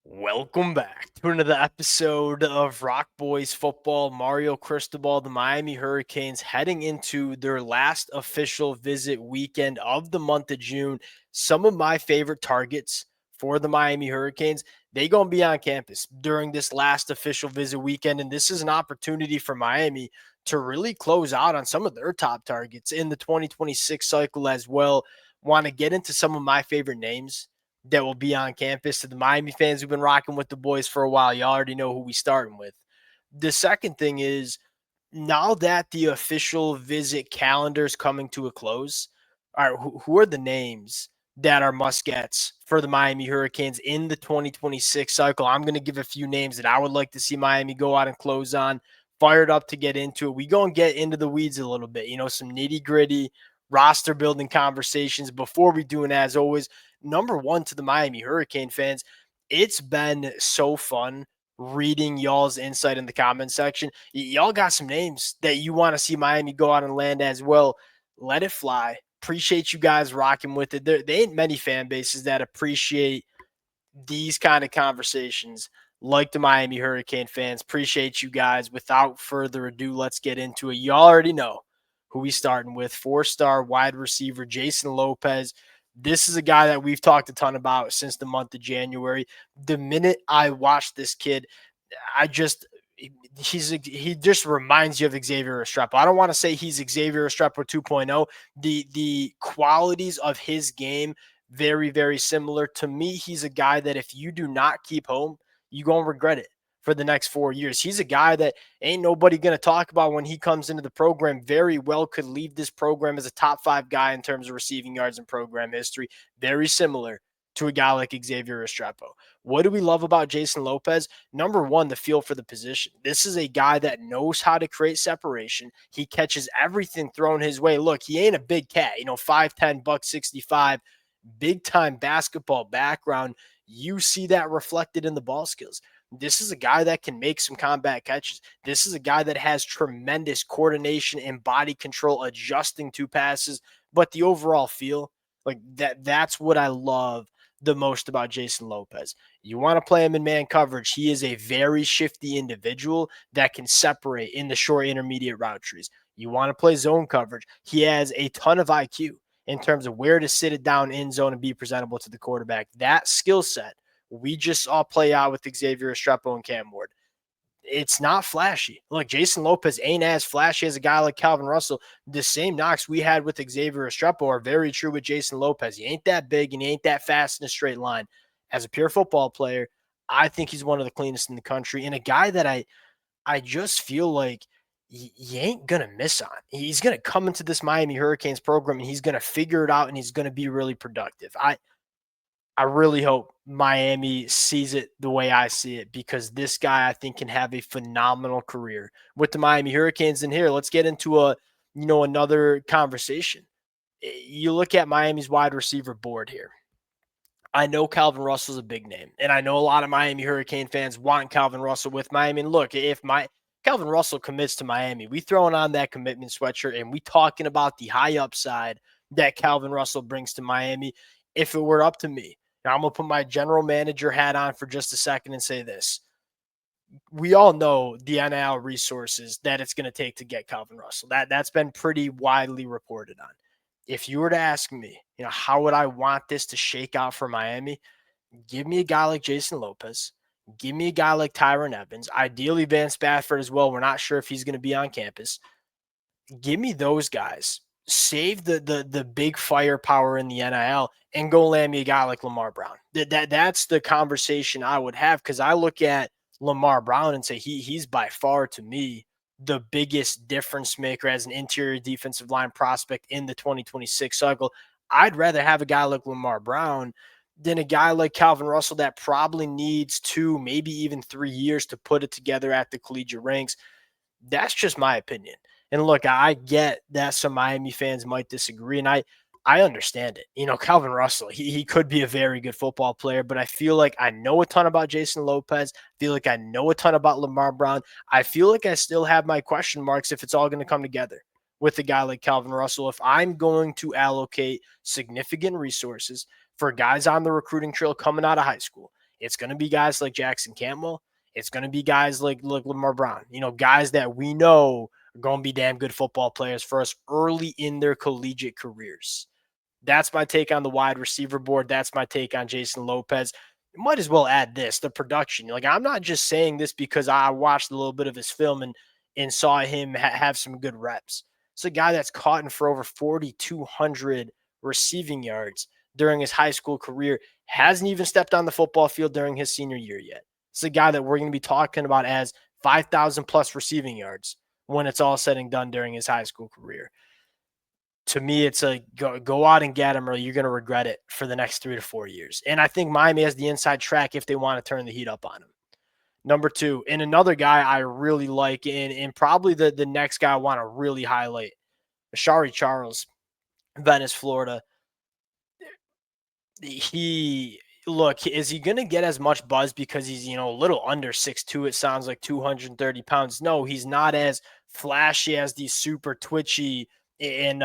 Welcome back to another episode of Rock Boys Football. Mario Cristobal, the Miami Hurricanes, heading into their last official visit weekend of the month of June. Some of my favorite targets for the Miami Hurricanes, they going to be on campus during this last official visit weekend, and this is an opportunity for Miami to really close out on some of their top targets in the 2026 cycle as well. Want to get into some of my favorite names that will be on campus. To the Miami fans who've been rocking with the boys for a while, you already know who we starting with. The second thing is, now that the official visit calendar is coming to a close, all right, who are the names that are must-gets for the Miami Hurricanes in the 2026 cycle? I'm going to give a few names that I would like to see Miami go out and close on. Fired up to get into it. We go and get into the weeds a little bit, some nitty-gritty roster building conversations. Before we do, and as always, number one to the Miami Hurricane fans, it's been so fun reading y'all's insight in the comment section. Y'all got some names that you want to see Miami go out and land as well. Let it fly. Appreciate you guys rocking with it. There ain't many fan bases that appreciate these kind of conversations like the Miami Hurricane fans. Appreciate you guys. Without further ado, let's get into it. You already know who we starting with. 4-star wide receiver Jasen Lopez. This is a guy that we've talked a ton about since the month of January. The minute I watched this kid, I just he just reminds you of Xavier Restrepo. I don't want to say he's Xavier Restrepo 2.0. The qualities of his game very, very similar. To me, he's a guy that if you do not keep home, you're going to regret it for the next 4 years. He's a guy that ain't nobody going to talk about when he comes into the program. Very well could leave this program as a top 5 guy in terms of receiving yards in program history. Very similar to a guy like Xavier Restrepo. What do we love about Jasen Lopez? Number one, the feel for the position. This is a guy that knows how to create separation. He catches everything thrown his way. Look, he ain't a big cat, 5'10", buck 65, big time basketball background. You see that reflected in the ball skills. This is a guy that can make some combat catches. This is a guy that has tremendous coordination and body control adjusting to passes, but the overall feel, like that's what I love the most about Jasen Lopez. You want to play him in man coverage. He is a very shifty individual that can separate in the short intermediate route trees. You want to play zone coverage. He has a ton of IQ in terms of where to sit it down in zone and be presentable to the quarterback. That skill set we just saw play out with Xavier Restrepo and Cam Ward. It's not flashy. Look, Jasen Lopez ain't as flashy as a guy like Calvin Russell. The same knocks we had with Xavier Restrepo are very true with Jasen Lopez. He ain't that big and he ain't that fast in a straight line. As a pure football player, I think he's one of the cleanest in the country and a guy that I just feel like you ain't going to miss on. He's going to come into this Miami Hurricanes program and he's going to figure it out and he's going to be really productive. I really hope Miami sees it the way I see it because this guy I think can have a phenomenal career with the Miami Hurricanes. And here, let's get into another conversation. You look at Miami's wide receiver board here. I know Calvin Russell's a big name, and I know a lot of Miami Hurricane fans want Calvin Russell with Miami. And look, if Calvin Russell commits to Miami, we throwing on that commitment sweatshirt and we talking about the high upside that Calvin Russell brings to Miami. If it were up to me, now I'm going to put my general manager hat on for just a second and say this. We all know the NIL resources that it's going to take to get Calvin Russell. That's been pretty widely reported on. If you were to ask me, how would I want this to shake out for Miami? Give me a guy like Jasen Lopez. Give me a guy like Tyron Evans. Ideally, Van Spafford as well. We're not sure if he's going to be on campus. Give me those guys. Save the big firepower in the NIL and go land me a guy like Lamar Brown. That's the conversation I would have because I look at Lamar Brown and say he's by far to me the biggest difference maker as an interior defensive line prospect in the 2026 cycle. I'd rather have a guy like Lamar Brown than a guy like Calvin Russell that probably needs 2, maybe even 3 years to put it together at the collegiate ranks. That's just my opinion. And look, I get that some Miami fans might disagree, and I understand it. Calvin Russell, he could be a very good football player, but I feel like I know a ton about Jasen Lopez. I feel like I know a ton about Lamar Brown. I feel like I still have my question marks if it's all going to come together with a guy like Calvin Russell. If I'm going to allocate significant resources for guys on the recruiting trail coming out of high school, It's going to be guys like Jackson Campbell. It's going to be guys like Lamar Brown, guys that we know are going to be damn good football players for us early in their collegiate careers. That's my take on the wide receiver board. That's my take on Jasen Lopez. Might as well add this, the production. Like, I'm not just saying this because I watched a little bit of his film and saw him have some good reps. It's a guy that's caught in for over 4,200 receiving yards during his high school career. Hasn't even stepped on the football field during his senior year yet. It's a guy that we're going to be talking about as 5,000 plus receiving yards when it's all said and done during his high school career. To me, it's like go out and get him, or you're going to regret it for the next 3 to 4 years. And I think Miami has the inside track if they want to turn the heat up on him. Number 2, and another guy I really like, and probably the next guy I want to really highlight, Shari Charles, Venice, Florida. Is he going to get as much buzz because he's, a little under 6'2"? It sounds like 230 pounds. No, he's not as flashy as these super twitchy and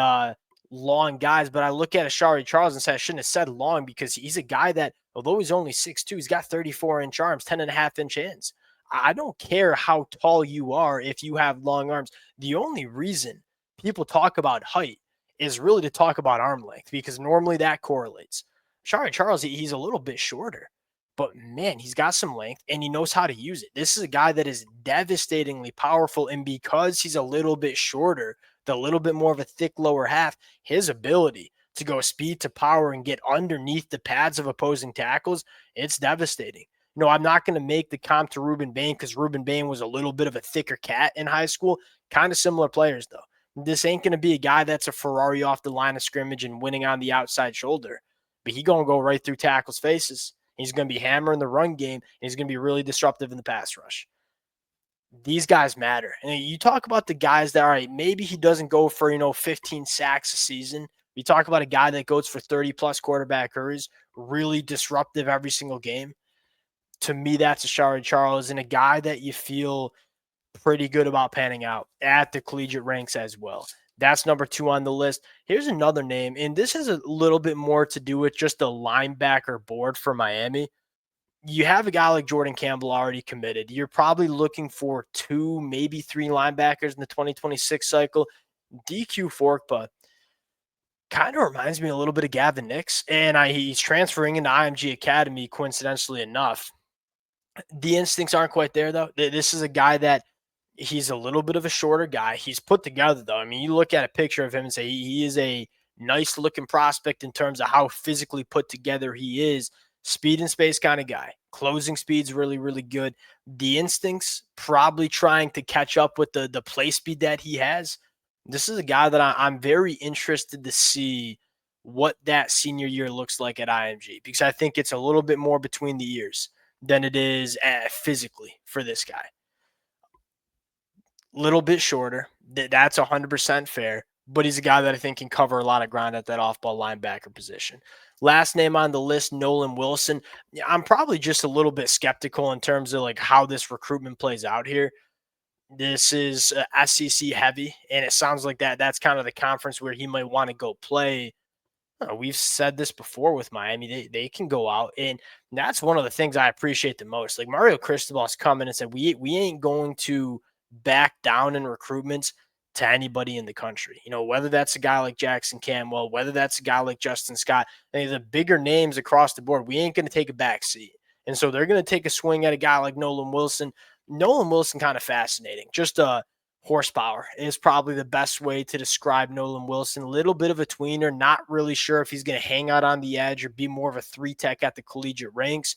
long guys. But I look at Ashari Charles and say I shouldn't have said long because he's a guy that, although he's only 6'2", he's got 34-inch arms, 10.5-inch hands. I don't care how tall you are if you have long arms. The only reason people talk about height is really to talk about arm length because normally that correlates. Shari Charles, he's a little bit shorter, but man, he's got some length and he knows how to use it. This is a guy that is devastatingly powerful, and because he's a little bit shorter, the little bit more of a thick lower half, his ability to go speed to power and get underneath the pads of opposing tackles, it's devastating. I'm not going to make the comp to Ruben Bain because Ruben Bain was a little bit of a thicker cat in high school. Kind of similar players, though. This ain't going to be a guy that's a Ferrari off the line of scrimmage and winning on the outside shoulder. But he's going to go right through tackles' faces. He's going to be hammering the run game, and he's going to be really disruptive in the pass rush. These guys matter. And you talk about the guys that, all right, maybe he doesn't go for, 15 sacks a season. You talk about a guy that goes for 30-plus quarterback hurries, really disruptive every single game. To me, that's Ashari Charles, and a guy that you feel pretty good about panning out at the collegiate ranks as well. That's number 2 on the list. Here's another name, and this has a little bit more to do with just the linebacker board for Miami. You have a guy like Jordan Campbell already committed. You're probably looking for 2, maybe 3 linebackers in the 2026 cycle. DQ Forkpa kind of reminds me a little bit of Gavin Nix, and he's transferring into IMG Academy, coincidentally enough. The instincts aren't quite there, though. This is a guy that he's a little bit of a shorter guy. He's put together, though. I mean, you look at a picture of him and say he is a nice-looking prospect in terms of how physically put together he is. Speed and space kind of guy. Closing speed's really, really good. The instincts, probably trying to catch up with the play speed that he has. This is a guy that I'm very interested to see what that senior year looks like at IMG, because I think it's a little bit more between the ears than it is physically for this guy. Little bit shorter. That's 100% fair, but he's a guy that I think can cover a lot of ground at that off-ball linebacker position. Last name on the list, Nolan Wilson. I'm probably just a little bit skeptical in terms of like how this recruitment plays out here. This is SEC heavy, and it sounds like that's kind of the conference where he might want to go play. We've said this before with Miami. They can go out, and that's one of the things I appreciate the most. Like Mario Cristobal has come in and said, we ain't going to back down in recruitments to anybody in the country. Whether that's a guy like Jackson Campbell, whether that's a guy like Justin Scott, the bigger names across the board, we ain't going to take a back seat. And so they're going to take a swing at a guy like Nolan Wilson. Nolan Wilson, kind of fascinating. Just a horsepower is probably the best way to describe Nolan Wilson. A little bit of a tweener, not really sure if he's going to hang out on the edge or be more of a 3-tech at the collegiate ranks.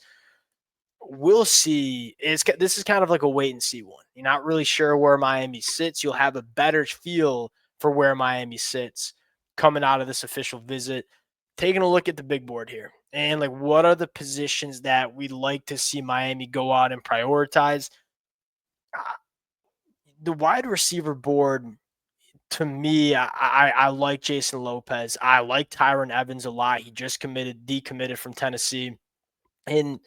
We'll see. This is kind of like a wait and see one. You're not really sure where Miami sits. You'll have a better feel for where Miami sits coming out of this official visit. Taking a look at the big board here, and like what are the positions that we'd like to see Miami go out and prioritize. The wide receiver board, to me, I like Jasen Lopez. I like Tyron Evans a lot. He just decommitted from Tennessee. And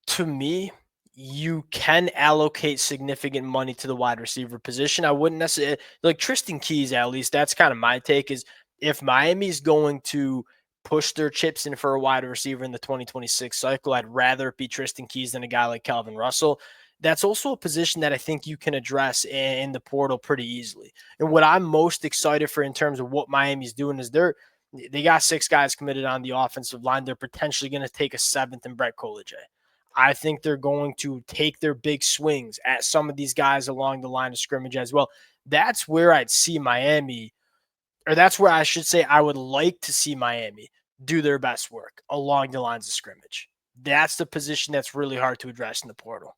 to me, you can allocate significant money to the wide receiver position. I wouldn't necessarily, like Tristan Keys, at least, that's kind of my take, is if Miami's going to push their chips in for a wide receiver in the 2026 cycle. I'd rather it be Tristan Keys than a guy like Calvin Russell. That's also a position that I think you can address in the portal pretty easily. And what I'm most excited for in terms of what Miami's doing is they got 6 guys committed on the offensive line. They're potentially going to take a 7th in Brett Koleje. I think they're going to take their big swings at some of these guys along the line of scrimmage as well. That's where I'd see Miami, or that's where I should say I would like to see Miami do their best work along the lines of scrimmage. That's the position that's really hard to address in the portal.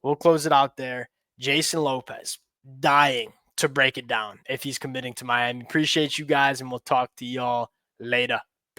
We'll close it out there. Jasen Lopez, dying to break it down if he's committing to Miami. Appreciate you guys, and we'll talk to y'all later.